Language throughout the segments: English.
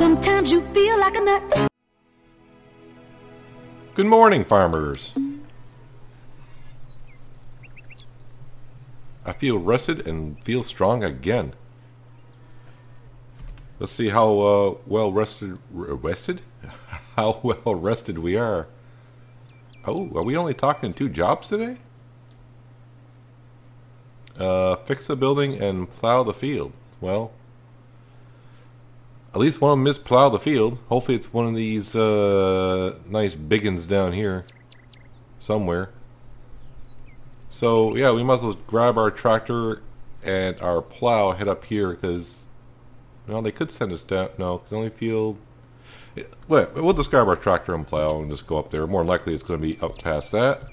Sometimes you feel like a nut. Good morning, farmers. I feel rested and feel strong again. Let's see how well rested how well rested we are. Oh, are we only talking 2 jobs today? Fix the building and plow the field. Well, at least one of them is plow the field. Hopefully it's one of these nice big uns down here somewhere. So yeah, we might as well grab our tractor and our plow, head up here, because well, they could send us down. No, because only field. We'll just grab our tractor and plow and just go up there. More than likely it's going to be up past that.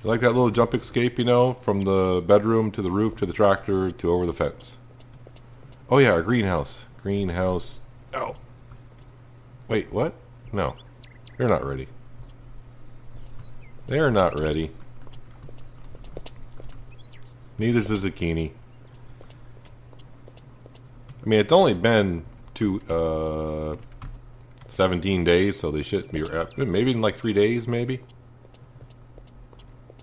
You like that little jump escape, you know, from the bedroom to the roof to the tractor to over the fence. Oh yeah, our greenhouse. Greenhouse. No. Wait, what? No. They're not ready. They're not ready. Neither's the zucchini. I mean, it's only been 17 days, so they should be maybe in like 3 days, maybe.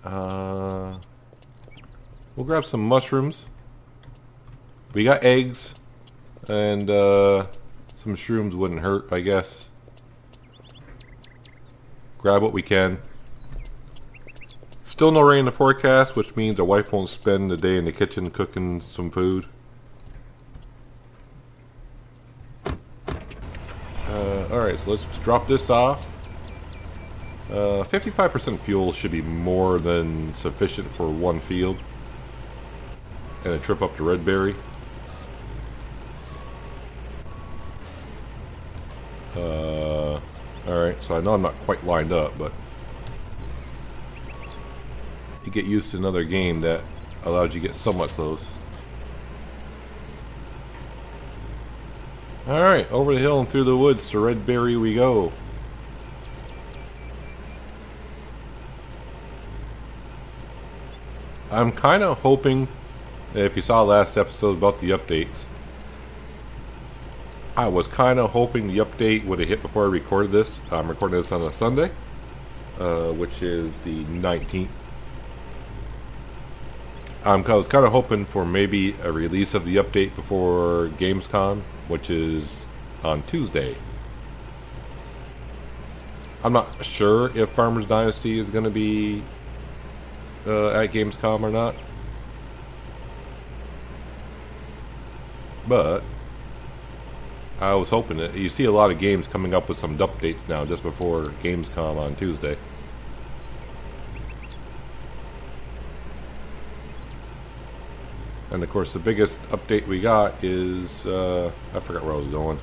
We'll grab some mushrooms. We got eggs, and some shrooms wouldn't hurt, I guess. Grab what we can. Still no rain in the forecast, which means our wife won't spend the day in the kitchen cooking some food. Alright, so let's drop this off. 55% fuel should be more than sufficient for one field. And a trip up to Redberry. Alright, so I know I'm not quite lined up, but you get used to another game that allows you to get somewhat close. Alright, over the hill and through the woods to Redberry we go. I'm kind of hoping that if you saw last episode about the updates, I was kind of hoping the update would have hit before I recorded this. I'm recording this on a Sunday, which is the 19th. I was kind of hoping for maybe a release of the update before Gamescom, which is on Tuesday. I'm not sure if Farmers Dynasty is going to be at Gamescom or not, but I was hoping that you see a lot of games coming up with some updates now just before Gamescom on Tuesday. And of course the biggest update we got is I forgot where I was going.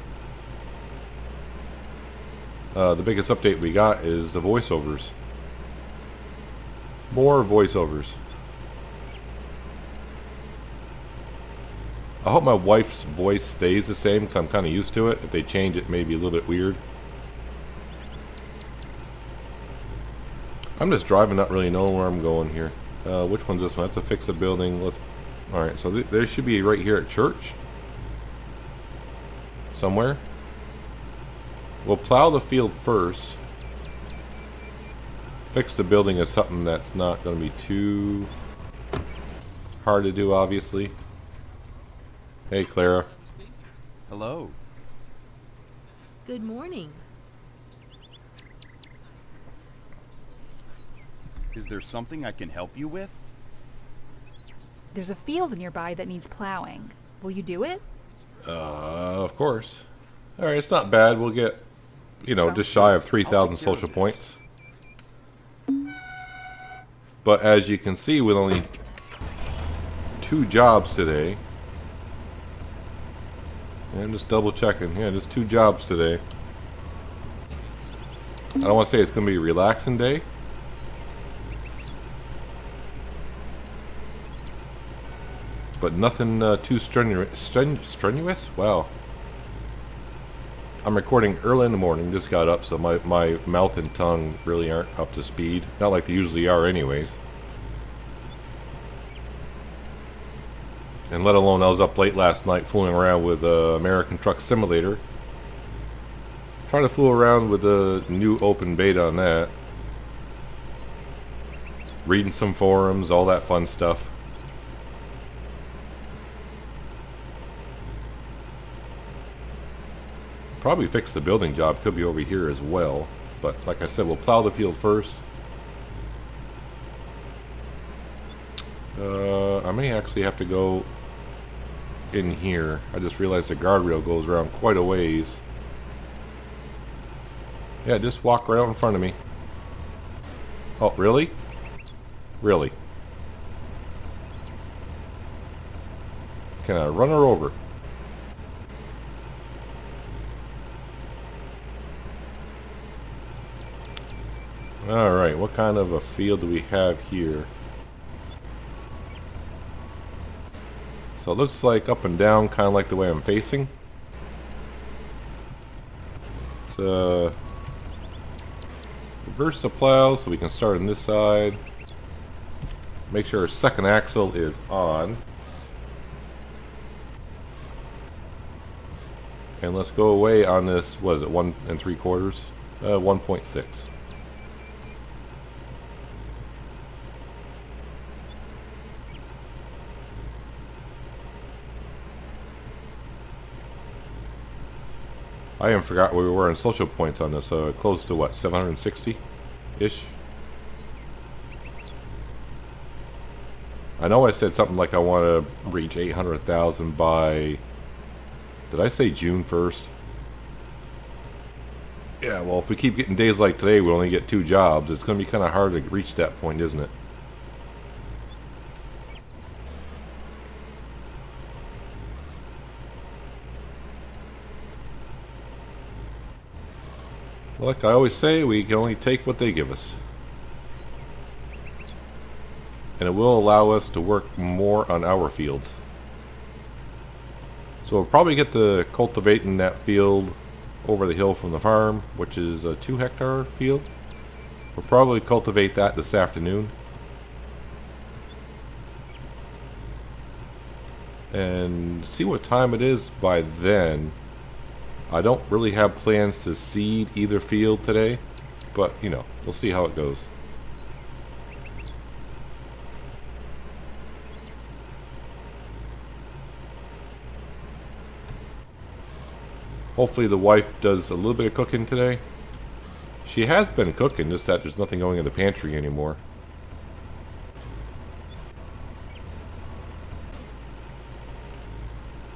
The biggest update we got is the voiceovers. More voiceovers. I hope my wife's voice stays the same because I'm kind of used to it. If they change it, maybe a little bit weird. I'm just driving, not really knowing where I'm going here. Which one's this one? That's a fix a building. Let's. All right, so they should be right here at church. Somewhere. We'll plow the field first. Fix the building is something that's not going to be too hard to do, obviously. Hey, Clara. Hello. Good morning. Is there something I can help you with? There's a field nearby that needs plowing. Will you do it? Of course. Alright, it's not bad. We'll get, you know, just shy of 3,000 social points. But as you can see, with only 2 jobs today. And I'm just double checking. Yeah, just 2 jobs today. I don't want to say it's going to be a relaxing day. But nothing too strenuous? Wow. I'm recording early in the morning, just got up, so my mouth and tongue really aren't up to speed. Not like they usually are anyways. And let alone I was up late last night fooling around with American Truck Simulator. Trying to fool around with the new open beta on that. Reading some forums, all that fun stuff. Probably fix the building job, could be over here as well. But like I said, we'll plow the field first. I may actually have to go in here. I just realized the guardrail goes around quite a ways. Yeah, just walk right out in front of me. Oh, really? Really? Can I run her over? Alright, what kind of a field do we have here? So it looks like up and down, kind of like the way I'm facing. Let's reverse the plow so we can start on this side. Make sure our second axle is on. And let's go away on this, what is it, 1 3/4? 1.6. I even forgot where we were in social points on this. Close to what, 760-ish? I know I said something like I want to reach 800,000 by, did I say June 1st? Yeah, well, if we keep getting days like today, we only get 2 jobs. It's going to be kind of hard to reach that point, isn't it? Like I always say, we can only take what they give us. And it will allow us to work more on our fields. So we'll probably get to cultivating that field over the hill from the farm, which is a 2-hectare field. We'll probably cultivate that this afternoon. And see what time it is by then. I don't really have plans to seed either field today, but you know, we'll see how it goes. Hopefully the wife does a little bit of cooking today. She has been cooking, just that there's nothing going in the pantry anymore.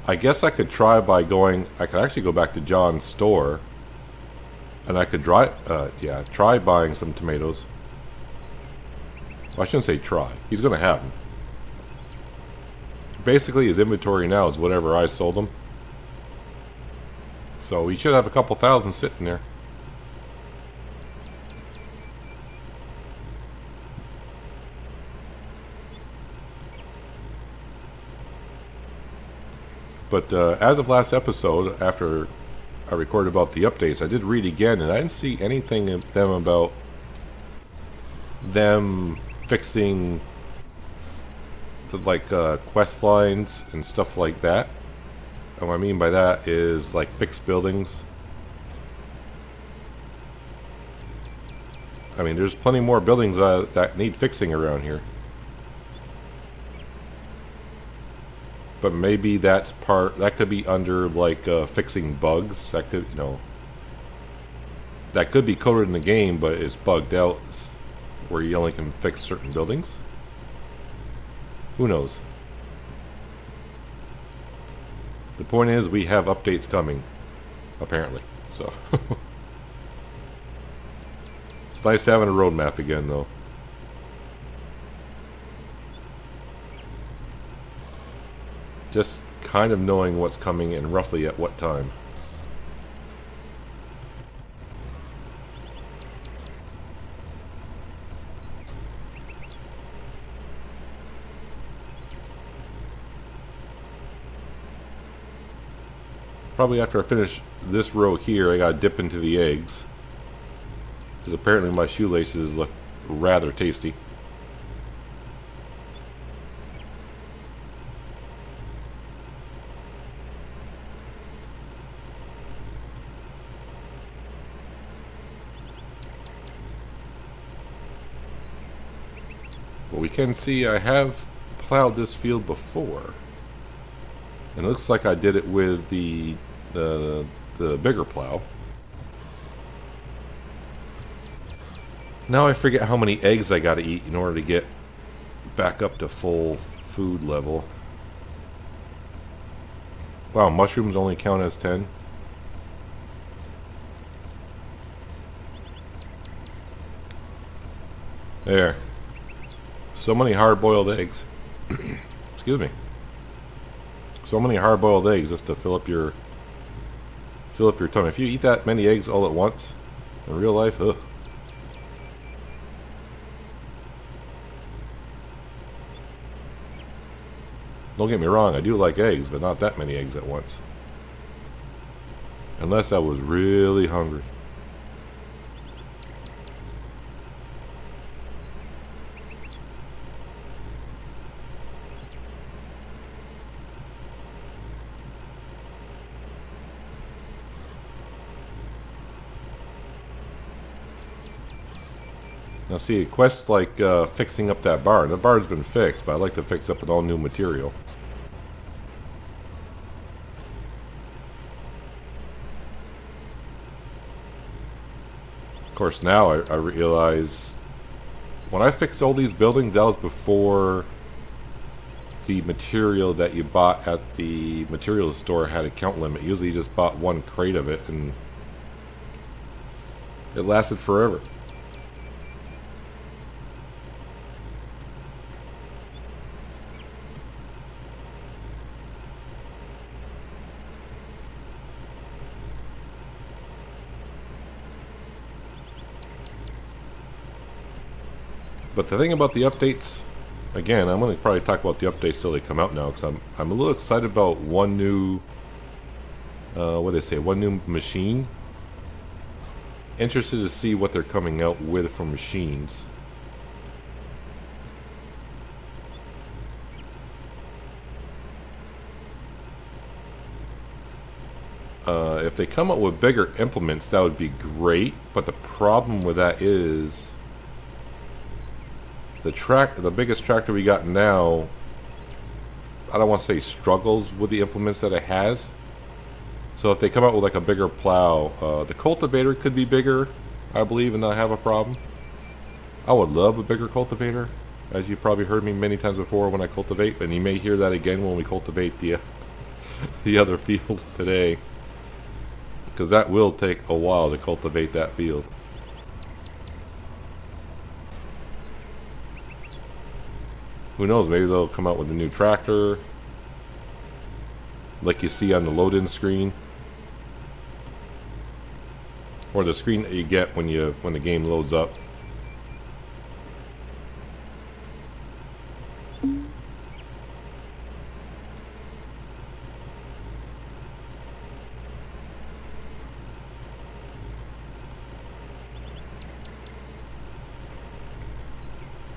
I guess I could try by going, I could actually go back to John's store and I could try buying some tomatoes. Well, I shouldn't say try. He's going to have them. Basically his inventory now is whatever I sold him. So he should have a couple thousand sitting there. But as of last episode, after I recorded about the updates, I did read again, and I didn't see anything in them about them fixing the, like quest lines and stuff like that. And what I mean by that is like fixed buildings. I mean, there's plenty more buildings that need fixing around here. But maybe that's that could be under like fixing bugs. That could, you know, that could be coded in the game, but it's bugged out where you only can fix certain buildings. Who knows? The point is, we have updates coming, apparently. So it's nice having a roadmap again, though. Just kind of knowing what's coming and roughly at what time. Probably after I finish this row here, I gotta dip into the eggs. Because apparently my shoelaces look rather tasty. we can see I have plowed this field before. And it looks like I did it with the bigger plow. Now I forget how many eggs I gotta eat in order to get back up to full food level. Wow, mushrooms only count as 10. There. So many hard-boiled eggs. Excuse me. So many hard-boiled eggs just to fill up your tummy. If you eat that many eggs all at once in real life, ugh. Don't get me wrong, I do like eggs, but not that many eggs at once. Unless I was really hungry. Now see, quests like fixing up that barn. The barn's been fixed, but I'd like to fix up with all new material. Of course, now I realize when I fixed all these buildings, that was before the material that you bought at the materials store had a count limit. Usually you just bought one crate of it and it lasted forever. But the thing about the updates, again, I'm going to probably talk about the updates till they come out now, because I'm a little excited about one new, what do they say, one new machine. Interested to see what they're coming out with for machines. If they come up with bigger implements, that would be great, but the problem with that is the biggest tractor we got now, I don't want to say struggles with the implements that it has. So if they come out with like a bigger plow, the cultivator could be bigger, I believe, and not have a problem. I would love a bigger cultivator, as you probably heard me many times before when I cultivate, and you may hear that again when we cultivate the the other field today, because that will take a while to cultivate that field. Who knows, maybe they'll come out with a new tractor like you see on the load-in screen, or the screen that you get when the game loads up.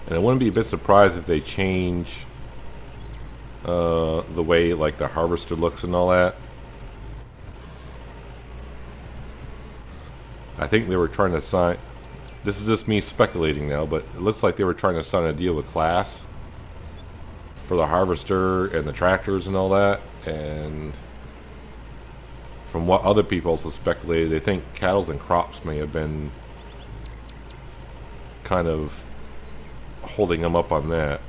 And I wouldn't be a bit surprised if they change the way like the harvester looks and all that. I think they were trying to sign, this is just me speculating now, but it looks like they were trying to sign a deal with Class for the harvester and the tractors and all that. And from what other people also speculated, they think cattle and crops may have been kind of holding them up on that.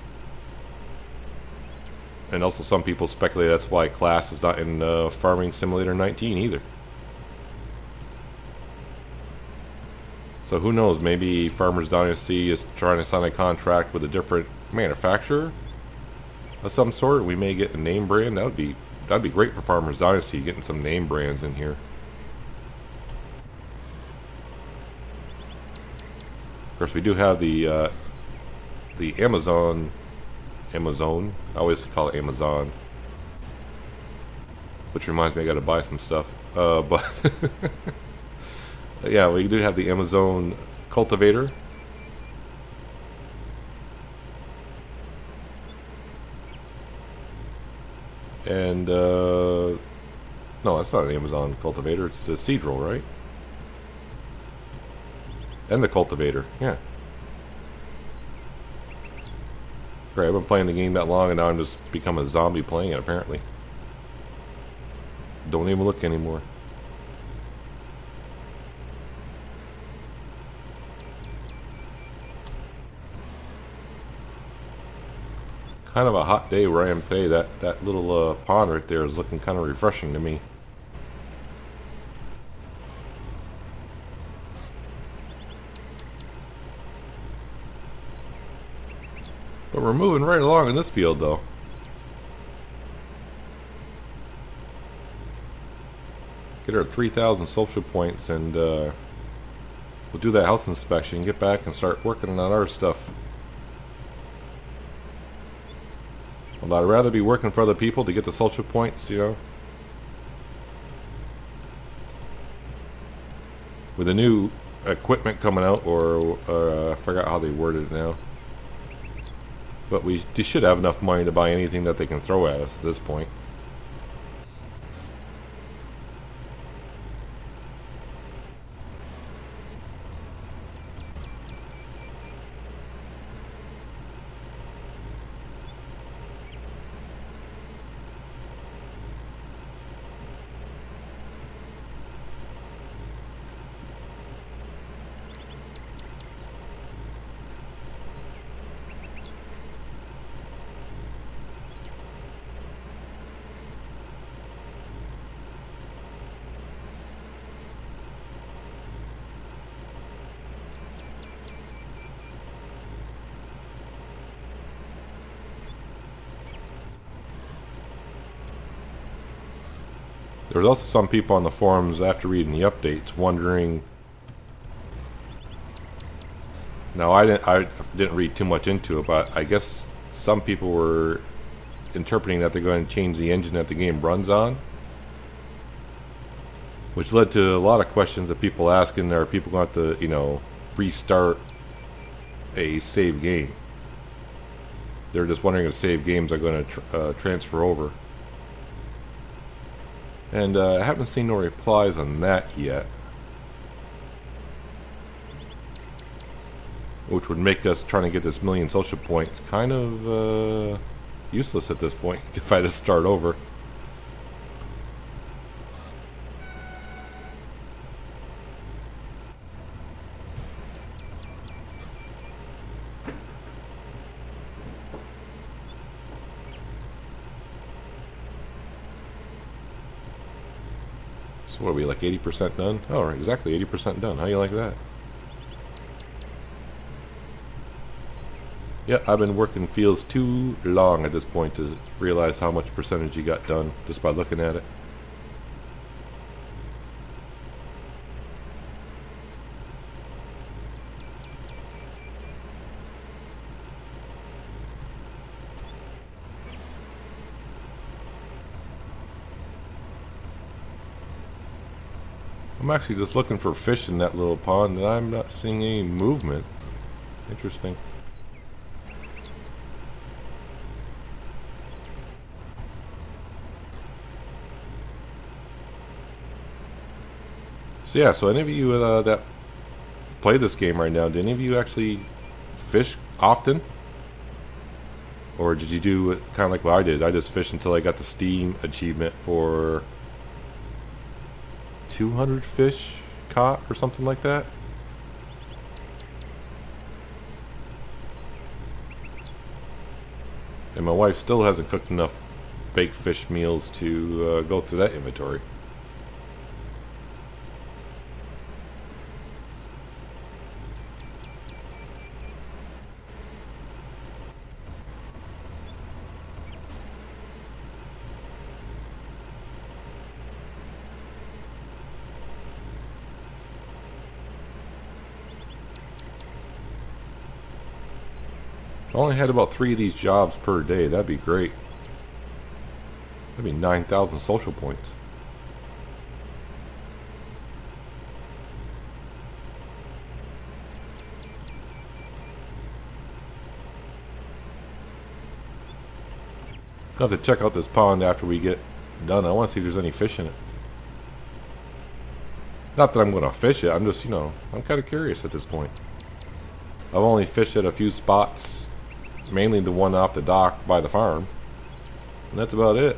And also some people speculate that's why Class is not in Farming Simulator 19 either. So who knows, maybe Farmers Dynasty is trying to sign a contract with a different manufacturer of some sort. We may get a name brand. That'd be great for Farmers Dynasty, getting some name brands in here. Of course, we do have the Amazon, I always call it Amazon, which reminds me I gotta buy some stuff, but yeah, we do have the Amazon cultivator. And no, that's not an Amazon cultivator, it's the Seedrill, right? And the cultivator, yeah. Great, I've been playing the game that long and now I'm just become a zombie playing it apparently. Don't even look anymore. Kind of a hot day where I am today. That little pond right there is looking kind of refreshing to me. But we're moving right along in this field though. Get our 3,000 social points and we'll do that health inspection, get back and start working on our stuff. Although I'd rather be working for other people to get the social points, you know. With the new equipment coming out, or I forgot how they worded it now. But they should have enough money to buy anything that they can throw at us at this point. There was also some people on the forums after reading the updates wondering. Now I didn't read too much into it, but I guess some people were interpreting that they're going to change the engine that the game runs on, which led to a lot of questions of people asking, are people going to have to, you know, restart a save game? They're just wondering if save games are going to transfer over. And I haven't seen no replies on that yet, which would make us trying to get this million social points kind of useless at this point if I just start over. So what are we, like 80% done? Oh, right, exactly 80% done. How you like that? Yeah, I've been working fields too long at this point to realize how much percentage you got done just by looking at it. I'm actually just looking for fish in that little pond and I'm not seeing any movement. Interesting. So yeah, so any of you that play this game right now, did any of you actually fish often? Or did you do it kind of like what I did? I just fished until I got the Steam achievement for 200 fish caught or something like that. And my wife still hasn't cooked enough baked fish meals to go through that inventory. I only had about 3 of these jobs per day. That'd be great. That'd be 9,000 social points. I'll have to check out this pond after we get done. I want to see if there's any fish in it. Not that I'm going to fish it. I'm just, you know, I'm kind of curious at this point. I've only fished at a few spots mainly the one off the dock by the farm. And that's about it.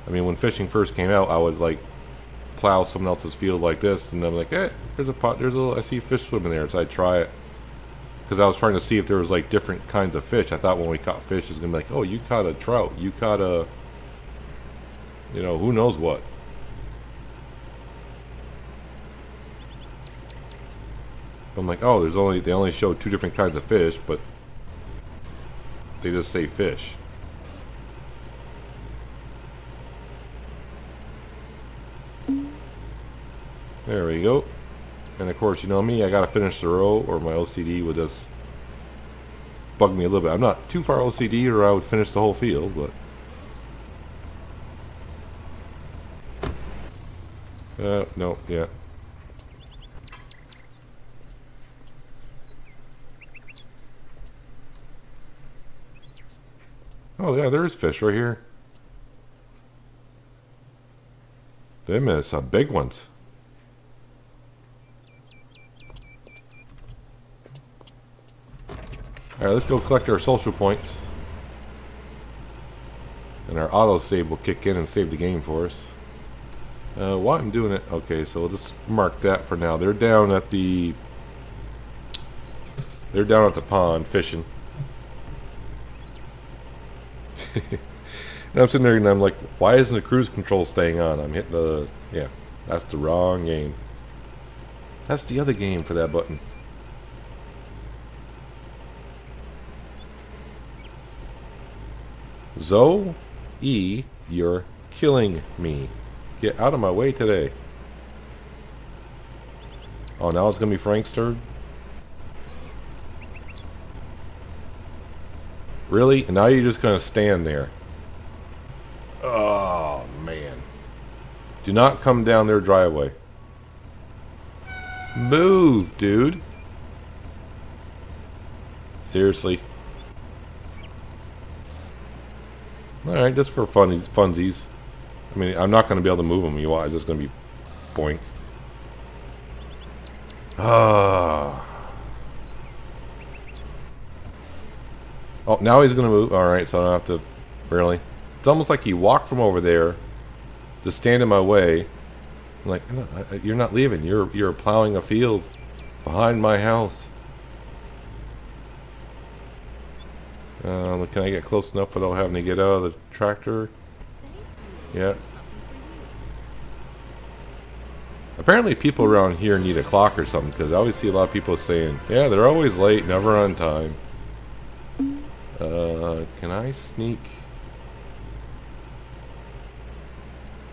I mean, when fishing first came out, I would like plow someone else's field like this, and I'm like, hey, there's a pot, I see fish swimming there, so I'd try it. Because I was trying to see if there was like different kinds of fish. I thought when we caught fish, it was going to be like, oh, you caught a trout, you caught a, you know, who knows what. I'm like, oh, they only show 2 different kinds of fish, but they just say fish. There we go. And of course, you know me, I gotta finish the row or my OCD would just bug me a little bit. I'm not too far OCD or I would finish the whole field, but no, yeah. Oh yeah, there is fish right here. Them is some big ones. Alright, let's go collect our social points. And our autosave will kick in and save the game for us. While I'm doing it, okay, so we'll just mark that for now. They're down at the pond fishing. And I'm sitting there and I'm like, why isn't the cruise control staying on? I'm hitting the, yeah, that's the wrong game. That's the other game for that button. Zoe, you're killing me. Get out of my way today. Oh, now it's going to be Frank's turn? Really? And now you're just going to stand there. Oh, man. Do not come down their driveway. Move, dude. Seriously. Alright, just for funsies. I mean, I'm not going to be able to move them. You want? It's just going to be boink. Ah. Oh, now he's going to move. Alright, so I don't have to... Really? It's almost like he walked from over there to stand in my way. I'm like, no, you're not leaving. You're plowing a field behind my house. Can I get close enough without having to get out of the tractor? Yeah. Apparently people around here need a clock or something, because I always see a lot of people saying, yeah, they're always late, never on time. Can I sneak?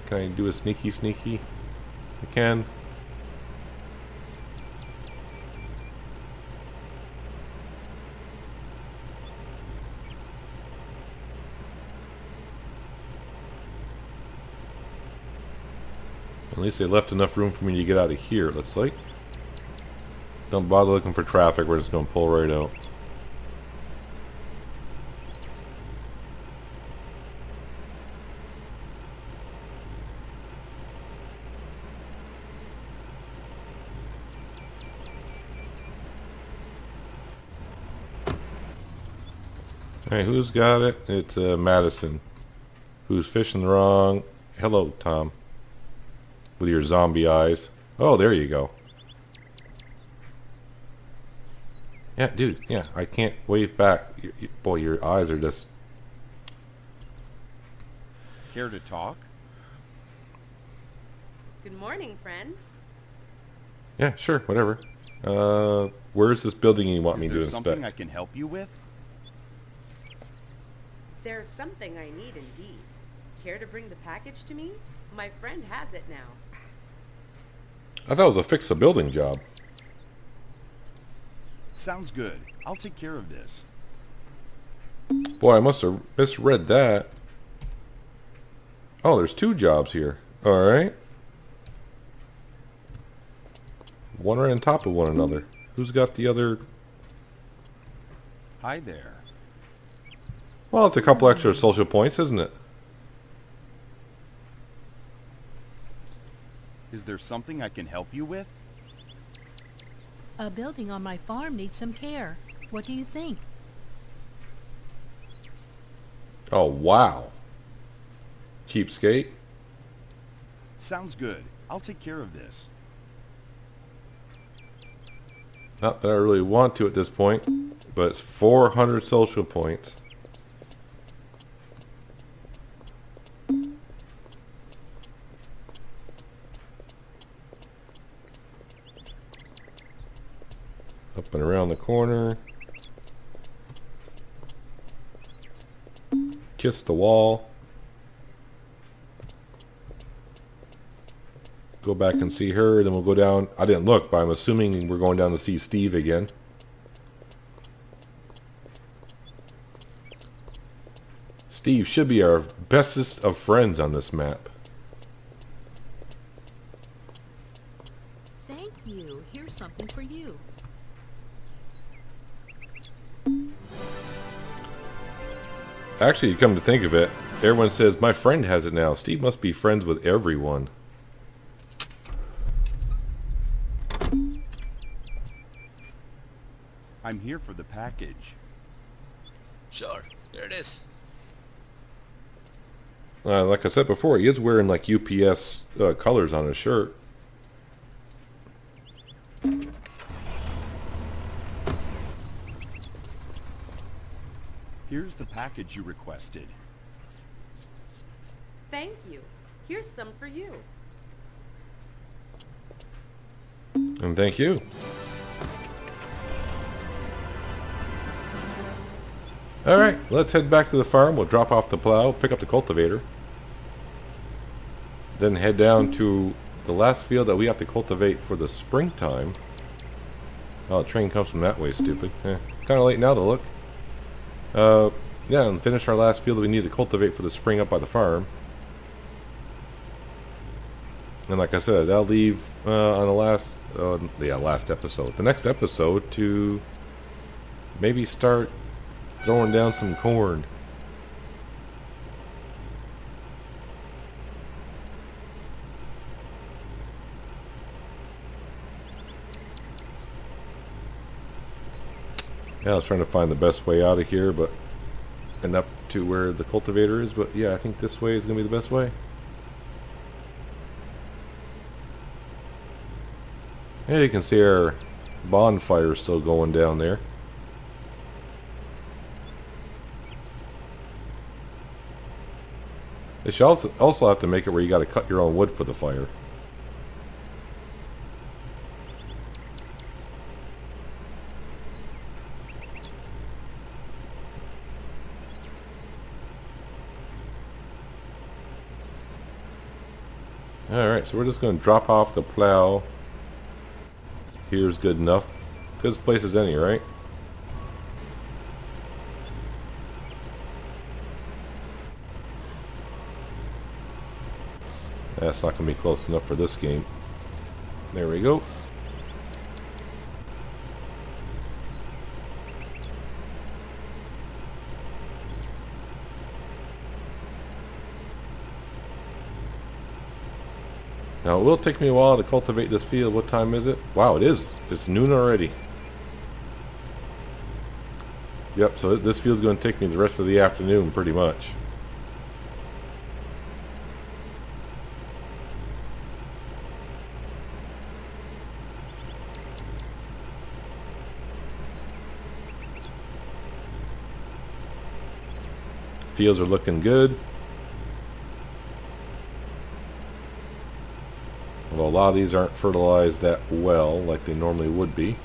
Can I do a sneaky? I can. At least they left enough room for me to get out of here, it looks like. Don't bother looking for traffic, we're just going to pull right out. Alright, who's got it? It's Madison. Who's fishing wrong? Hello, Tom. With your zombie eyes. Oh, there you go. Yeah, dude. Yeah, I can't wave back. Boy, your eyes are just... Care to talk? Good morning, friend. Yeah, sure, whatever. Where's this building you want me to Is there inspect? something I can help you with? There's something I need indeed. Care to bring the package to me? My friend has it now. I thought it was a fix a building job. Sounds good. I'll take care of this. Boy, I must have misread that. Oh, there's 2 jobs here. Alright. One right on top of one another. Who's got the other? Hi there. Well, it's a couple extra social points, isn't it? Is there something I can help you with? A building on my farm needs some care. What do you think? Oh, wow. Cheapskate. Sounds good. I'll take care of this. Not that I really want to at this point, but it's 400 social points. Up and around the corner. Kiss the wall. Go back and see her, then we'll go down. I didn't look, but I'm assuming we're going down to see Steve again. Steve should be our bestest of friends on this map. Thank you. Here's something for you. Actually, you come to think of it, everyone says, my friend has it now. Steve must be friends with everyone. I'm here for the package. Sure, there it is. Like I said before, he is wearing like UPS colors on his shirt. Here's the package you requested. Thank you. Here's some for you. And thank you. Alright, let's head back to the farm. We'll drop off the plow, pick up the cultivator. Then head down to the last field that we have to cultivate for the springtime. Oh, the train comes from that way, stupid. Kind of late now to look. Yeah, and finish our last field that we need to cultivate for the spring up by the farm. And like I said, I'll leave on the last episode. The next episode to maybe start throwing down some corn. Yeah, I was trying to find the best way out of here, but and up to where the cultivator is, but yeah, I think this way is going to be the best way. Yeah, you can see our bonfire still going down there. They should also have to make it where you got to cut your own wood for the fire. Alright, so we're just going to drop off the plow. Here's good enough. Good as place as any, right? That's not going to be close enough for this game. There we go. Now it will take me a while to cultivate this field. What time is it? Wow, it is. It's noon already. Yep, so this field's going to take me the rest of the afternoon pretty much. Fields are looking good. Although a lot of these aren't fertilized that well like they normally would be.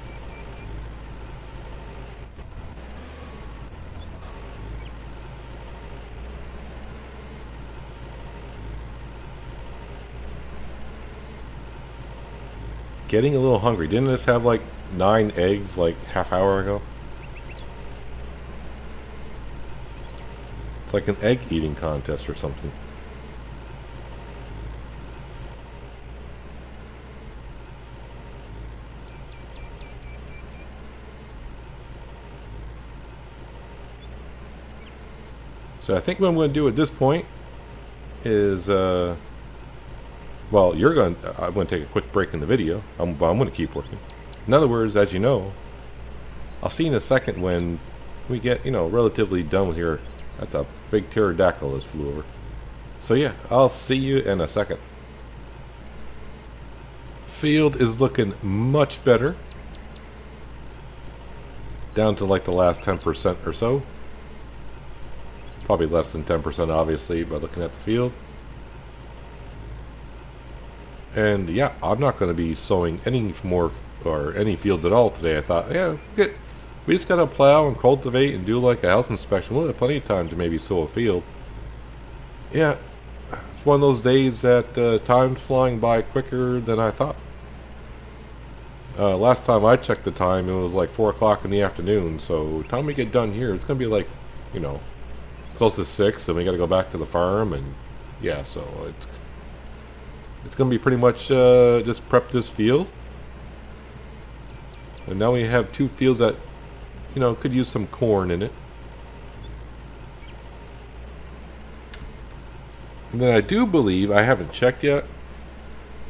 Getting a little hungry. Didn't this have like 9 eggs like half hour ago? It's like an egg eating contest or something. So I think what I'm going to do at this point is, well, I'm going to take a quick break in the video. I'm going to keep working. In other words, as you know, I'll see you in a second when we get, you know, relatively done with here. That's a big pterodactyl that flew over. So yeah, I'll see you in a second. Field is looking much better. Down to like the last 10% or so. Probably less than 10% obviously by looking at the field. And yeah, I'm not going to be sowing any more or any fields at all today. I thought, yeah, we just got to plow and cultivate and do like a house inspection. We'll have plenty of time to maybe sow a field. Yeah, it's one of those days that time's flying by quicker than I thought. Last time I checked the time, it was like 4 o'clock in the afternoon. So time we get done here, it's going to be like, you know, close to 6, and we got to go back to the farm. And yeah, so it's going to be pretty much just prep this field. And now we have 2 fields that, you know, could use some corn in it. And then I do believe, I haven't checked yet,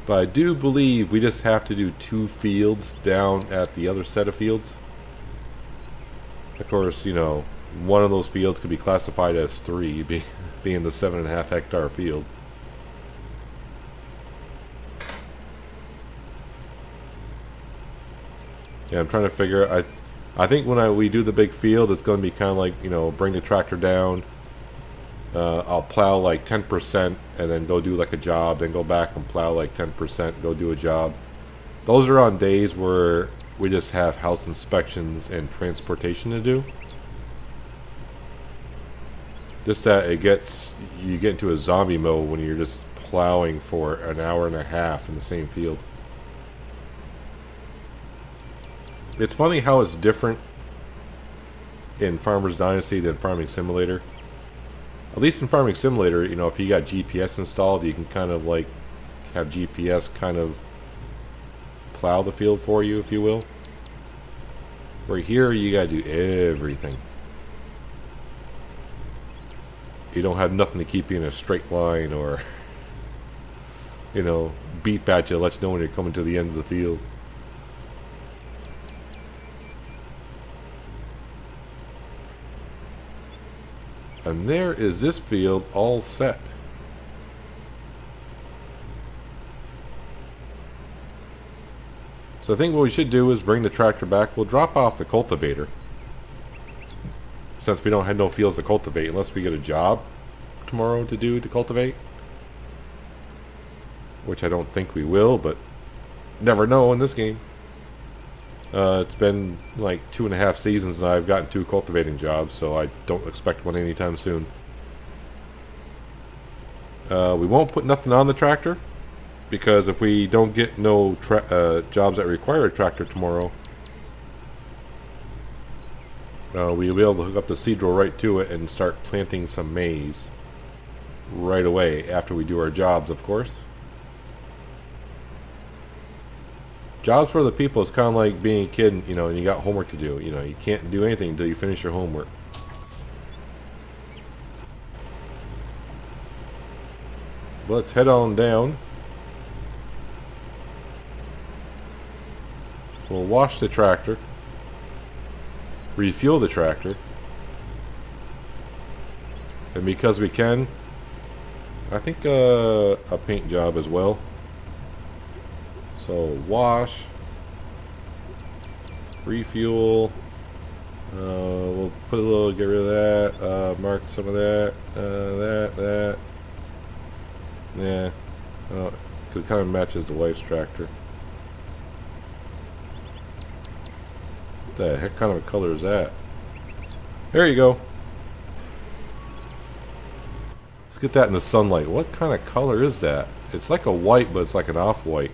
but I do believe we just have to do 2 fields down at the other set of fields. Of course, you know, one of those fields could be classified as 3, being the 7.5 hectare field. Yeah, I'm trying to figure. I think when we do the big field, it's going to be kind of like, you know, bring the tractor down. I'll plow like 10% and then go do like a job, then go back and plow like 10%, go do a job. Those are on days where we just have house inspections and transportation to do. Just that you get into a zombie mode when you're just plowing for an hour and a half in the same field. It's funny how it's different in Farmer's Dynasty than Farming Simulator. At least in Farming Simulator, you know, if you got GPS installed, you can kind of like have GPS kind of plow the field for you, if you will. Where here, you gotta do everything. You don't have nothing to keep you in a straight line or, you know, beep at you to let you know when you're coming to the end of the field. And there is this field all set. So I think what we should do is bring the tractor back. We'll drop off the cultivator, since we don't have no fields to cultivate unless we get a job tomorrow to cultivate. Which I don't think we will, but never know in this game. It's been like 2.5 seasons and I've gotten 2 cultivating jobs, so I don't expect one anytime soon. We won't put nothing on the tractor, because if we don't get no jobs that require a tractor tomorrow, we'll be able to hook up the seed drill right to it and start planting some maize right away after we do our jobs, of course. Jobs for the people is kind of like being a kid, you know, and you got homework to do. You know, you can't do anything until you finish your homework. Let's head on down. We'll wash the tractor, refuel the tractor, and because we can, I think a paint job as well. So wash, refuel, we'll put a little, get rid of that, mark some of that, that, yeah, because it kind of matches the wife's tractor. What the heck kind of a color is that? There you go. Let's get that in the sunlight. What kind of color is that? It's like a white, but it's like an off-white.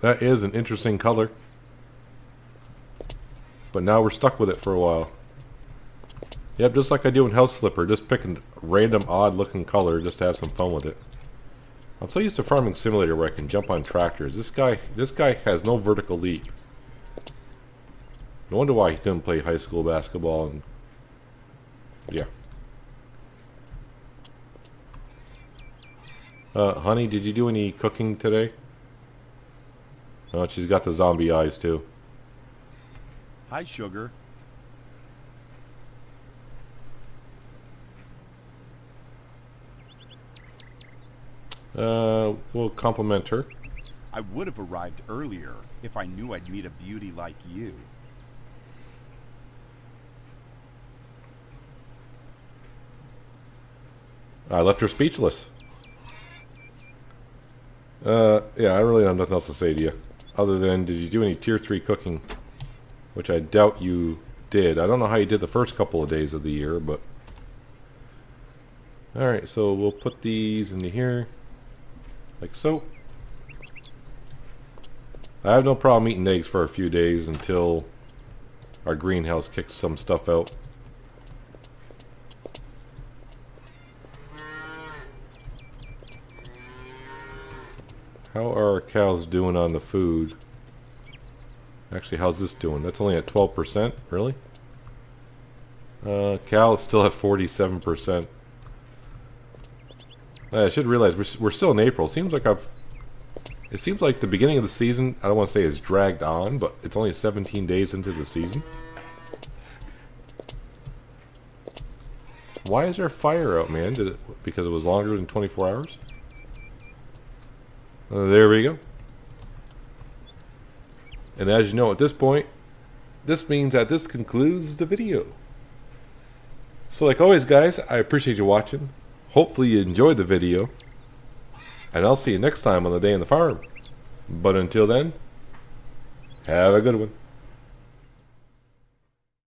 That is an interesting color. But now we're stuck with it for a while. Yep, just like I do in House Flipper, just pick a random odd looking color just to have some fun with it. I'm so used to Farming Simulator where I can jump on tractors. This guy has no vertical leap. No wonder why he couldn't play high school basketball. And yeah. Honey, did you do any cooking today? Oh, she's got the zombie eyes too. Hi, Sugar. We'll compliment her. I would have arrived earlier if I knew I'd meet a beauty like you. I left her speechless. Yeah, I really have nothing else to say to you. Other than, did you do any tier 3 cooking? Which I doubt you did. I don't know how you did the first couple of days of the year, but... Alright, so we'll put these into here. Like so. I have no problem eating eggs for a few days until our greenhouse kicks some stuff out. How are our cows doing on the food? Actually, how's this doing? That's only at 12%? Really? Cows still at 47%. I should realize we're still in April. It seems like the beginning of the season, I don't want to say is dragged on, but it's only 17 days into the season. Why is there fire out, man? Did it because it was longer than 24 hours? There we go. And as you know at this point, this means that this concludes the video. So like always guys, I appreciate you watching. Hopefully you enjoyed the video. And I'll see you next time on the Day in the Farm. But until then, have a good one.